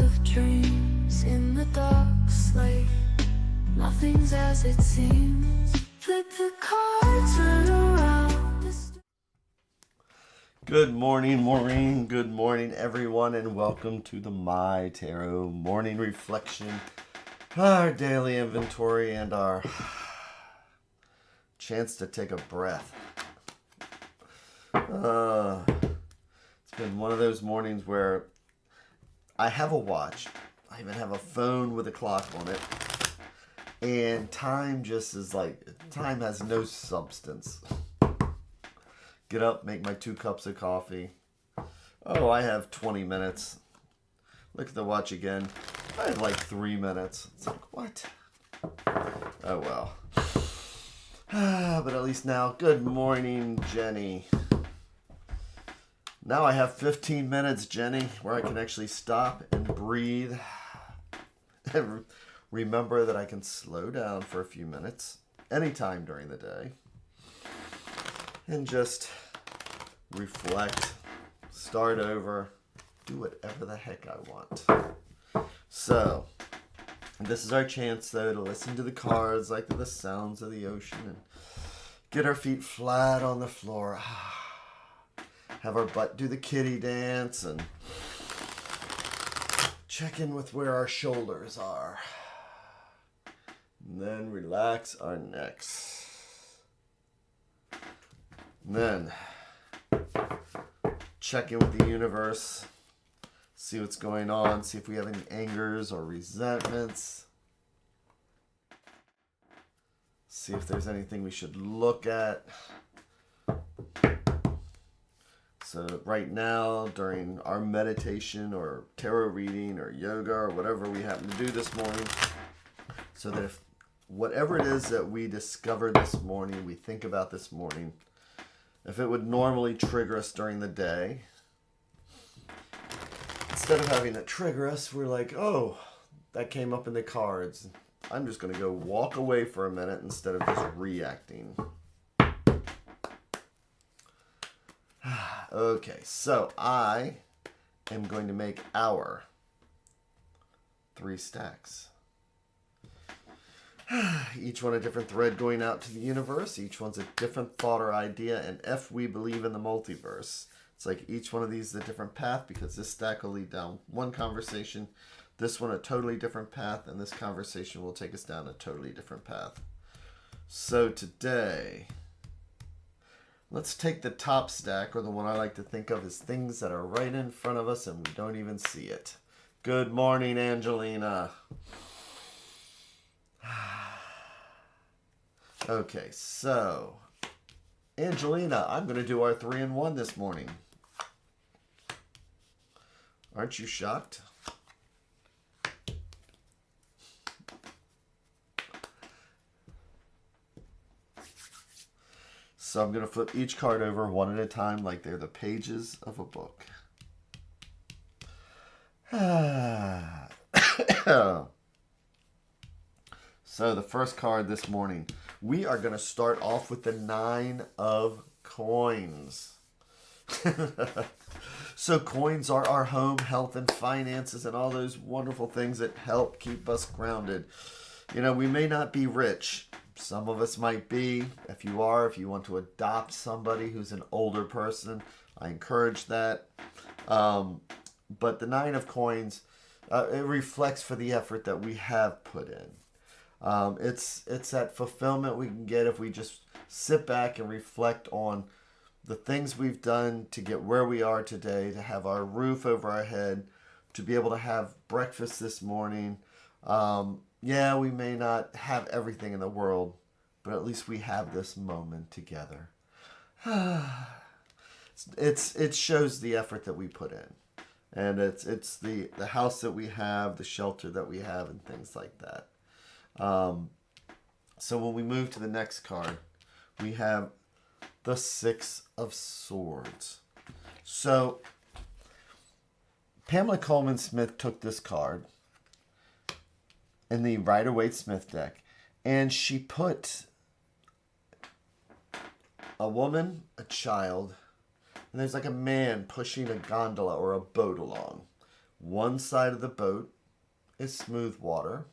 house of dreams in the dark slate. Nothing's as it seems. Flip the cards, turn around. Good morning, Maureen. Good morning, everyone, and welcome to the MyTarot morning reflection, our daily inventory, and our chance to take a breath. It's been one of those mornings where I have a watch. I even have a phone with a clock on it. And time just is like, time has no substance. Get up, make my 2 cups of coffee. Oh, I have 20 minutes. Look at the watch again. I have like 3 minutes. It's like, what? Oh, well. But at least now, good morning, Jenny. Now I have 15 minutes, Jenny, where I can actually stop and breathe. And remember that I can slow down for a few minutes, anytime during the day. And just reflect, start over, do whatever the heck I want. So, this is our chance, though, to listen to the cards, like to the sounds of the ocean, and get our feet flat on the floor. Have our butt do the kitty dance, and check in with where our shoulders are. And then relax our necks. And then check in with the universe, see what's going on, see if we have any angers or resentments, see if there's anything we should look at. So right now, during our meditation or tarot reading or yoga or whatever we happen to do this morning, so that if whatever it is that we discover this morning, we think about this morning, if it would normally trigger us during the day, instead of having it trigger us, we're like, oh, that came up in the cards. I'm just going to go walk away for a minute instead of just reacting. Okay, so I am going to make our 3 stacks. Each one a different thread going out to the universe. Each one's a different thought or idea. And if we believe in the multiverse, it's like each one of these is a different path, because this stack will lead down one conversation, this one a totally different path, and this conversation will take us down a totally different path. So today, let's take the top stack, or the one I like to think of as things that are right in front of us and we don't even see it. Good morning, Angelina. Okay, so Angelina, I'm going to do our 3-in-1 this morning. Aren't you shocked? So I'm going to flip each card over one at a time like they're the pages of a book. So the first card this morning, we are going to start off with the 9 of coins. So coins are our home, health, and finances, and all those wonderful things that help keep us grounded. You know, we may not be rich. Some of us might be. If you are, if you want to adopt somebody who's an older person, I encourage that. But the 9 of coins, it reflects for the effort that we have put in. It's that fulfillment we can get if we just sit back and reflect on the things we've done to get where we are today, to have our roof over our head, to be able to have breakfast this morning. Yeah, we may not have everything in the world, but at least we have this moment together. It shows the effort that we put in. And it's the house that we have, the shelter that we have, and things like that. So when we move to the next card, we have the 6 of Swords. So Pamela Coleman Smith took this card in the Rider-Waite-Smith deck, and she put a woman, a child, and there's like a man pushing a gondola or a boat along One side of the boat is smooth water.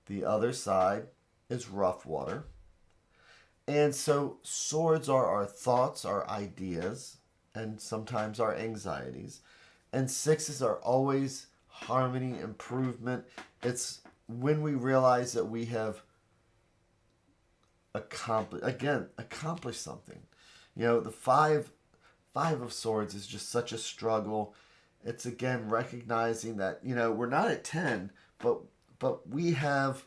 The other side is rough water. And so swords are our thoughts, our ideas, and sometimes our anxieties. And sixes are always harmony, improvement. It's when we realize that we have accomplished something. The five of swords is just such a struggle. It's again recognizing that, we're not at 10, but we have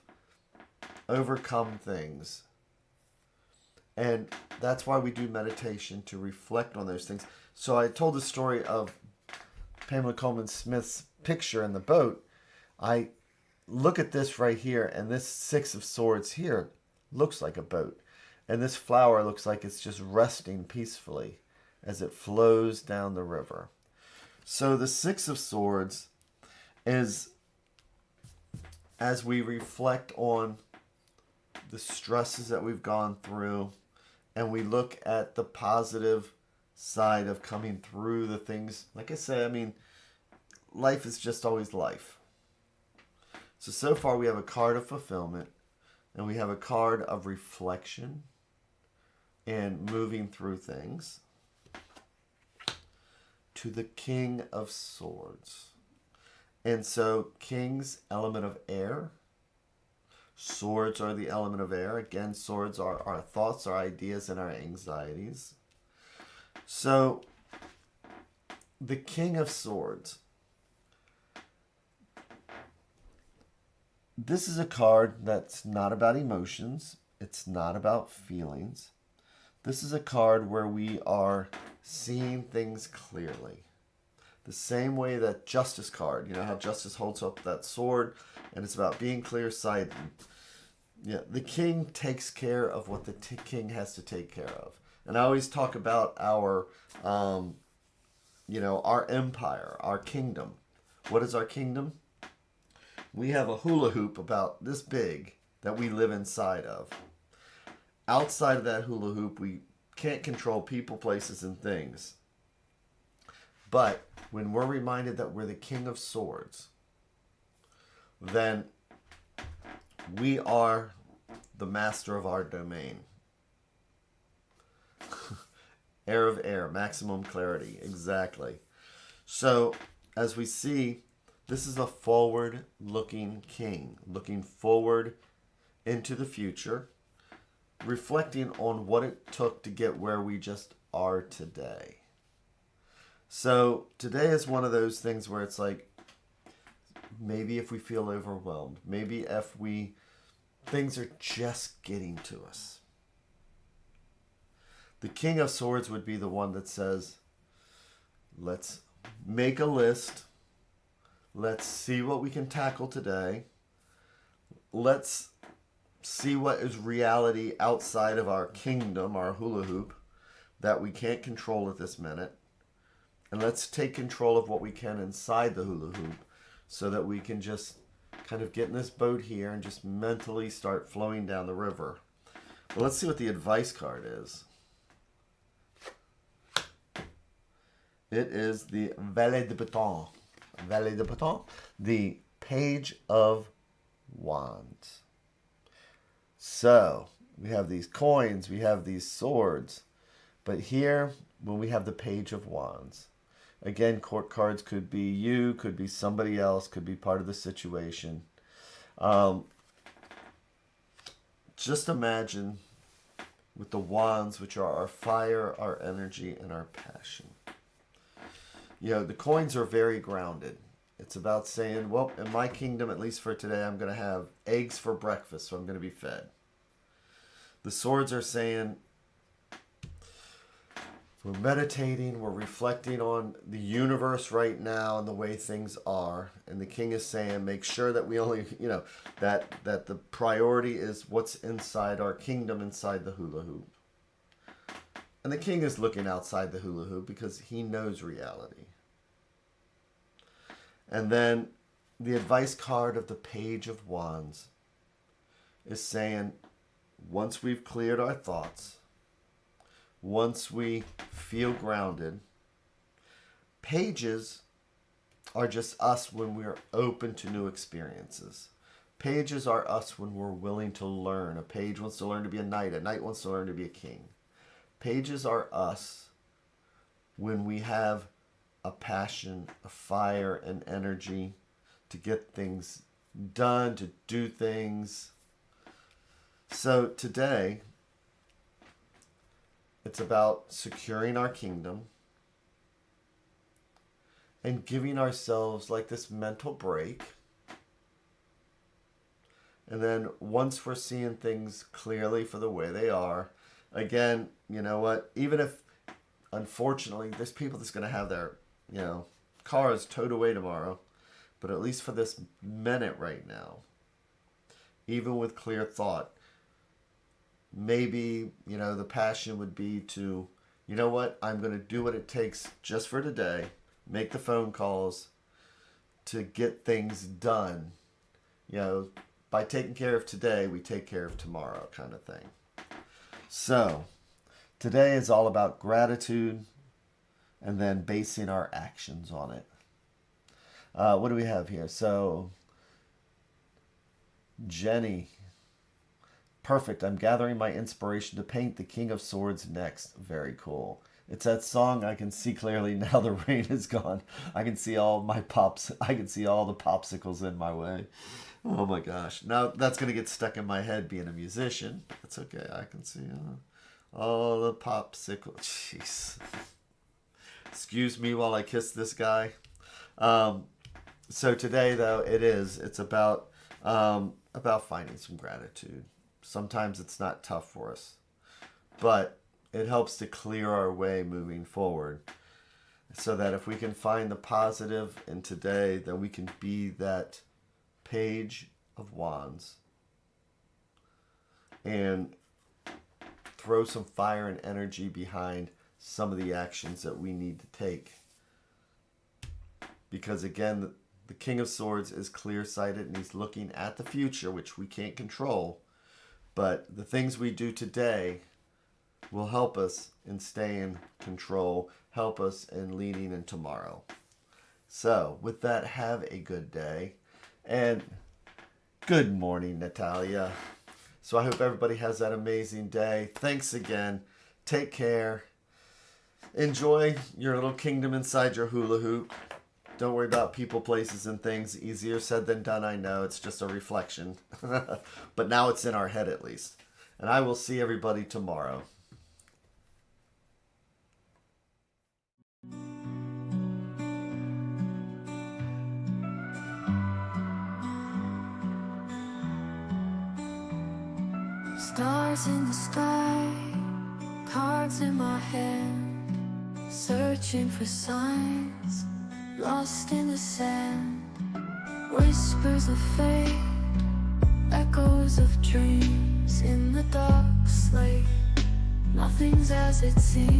overcome things. And that's why we do meditation, to reflect on those things. So I told the story of Pamela Coleman Smith's picture in the boat. I look at this right here, and this Six of Swords here looks like a boat. And this flower looks like it's just resting peacefully as it flows down the river. So the Six of Swords is, as we reflect on the stresses that we've gone through, and we look at the positive side of coming through the things. Like I say, life is just always life. So far we have a card of fulfillment, and we have a card of reflection and moving through things, to the King of Swords. And so kings, element of air. Swords are the element of air. Again, swords are our thoughts, our ideas, and our anxieties. So, the King of Swords. This is a card that's not about emotions. It's not about feelings. This is a card where we are seeing things clearly. The same way that Justice card, how Justice holds up that sword, and it's about being clear-sighted. Yeah, the king takes care of what the king has to take care of. And I always talk about our empire, our kingdom. What is our kingdom? We have a hula hoop about this big that we live inside of. Outside of that hula hoop, we can't control people, places, and things. But when we're reminded that we're the King of Swords, then we are the master of our domain. Air of air, maximum clarity, exactly. So, as we see, this is a forward-looking king, looking forward into the future, reflecting on what it took to get where we just are today. So today is one of those things where it's like, maybe if we feel overwhelmed, maybe if things are just getting to us. The King of Swords would be the one that says, let's make a list. Let's see what we can tackle today. Let's see what is reality outside of our kingdom, our hula hoop, that we can't control at this minute. And let's take control of what we can inside the hula hoop, so that we can just kind of get in this boat here and just mentally start flowing down the river. Well, let's see what the advice card is. It is the Valet de Bâton. Valet de Bâton, the Page of Wands. So, we have these coins, we have these swords. But here, when we have the Page of Wands, again, court cards could be you, could be somebody else, could be part of the situation. Just imagine with the wands, which are our fire, our energy, and our passion. The coins are very grounded. It's about saying, well, in my kingdom, at least for today, I'm going to have eggs for breakfast, so I'm going to be fed. The swords are saying, we're meditating, we're reflecting on the universe right now and the way things are. And the king is saying, make sure that we only, that the priority is what's inside our kingdom, inside the hula hoop. And the king is looking outside the hula hoop because he knows reality. And then the advice card of the Page of Wands is saying, once we've cleared our thoughts, once we feel grounded, pages are just us when we're open to new experiences. Pages are us when we're willing to learn. A page wants to learn to be a knight. A knight wants to learn to be a king. Pages are us when we have a passion, a fire, an energy to get things done, to do things. So today, it's about securing our kingdom and giving ourselves like this mental break. And then once we're seeing things clearly for the way they are, again, you know what, even if unfortunately there's people that's going to have their, cars towed away tomorrow, but at least for this minute right now, even with clear thought, maybe, the passion would be to, you know what, I'm going to do what it takes just for today, make the phone calls to get things done. By taking care of today, we take care of tomorrow, kind of thing. So, today is all about gratitude and then basing our actions on it. What do we have here? So, Jenny. Perfect. I'm gathering my inspiration to paint the King of Swords next. Very cool. It's that song. I can see clearly now the rain is gone. I can see all my pops. I can see all the popsicles in my way. Oh my gosh. Now that's going to get stuck in my head being a musician. That's okay. I can see all the popsicles. Jeez. Excuse me while I kiss this guy. So today, though, it's about finding some gratitude. Sometimes it's not tough for us, but it helps to clear our way moving forward so that if we can find the positive in today, then we can be that Page of Wands and throw some fire and energy behind some of the actions that we need to take. Because again, the King of Swords is clear-sighted and he's looking at the future, which we can't control. But the things we do today will help us in staying control, help us in leading in tomorrow. So with that, have a good day. And good morning, Natalia. So I hope everybody has that amazing day. Thanks again. Take care. Enjoy your little kingdom inside your hula hoop. Don't worry about people, places, and things. Easier said than done, I know. It's just a reflection. But now it's in our head at least. And I will see everybody tomorrow. Stars in the sky, cards in my hand, searching for signs, lost in the sand. Whispers of fate, echoes of dreams in the dark slate. Nothing's as it seems.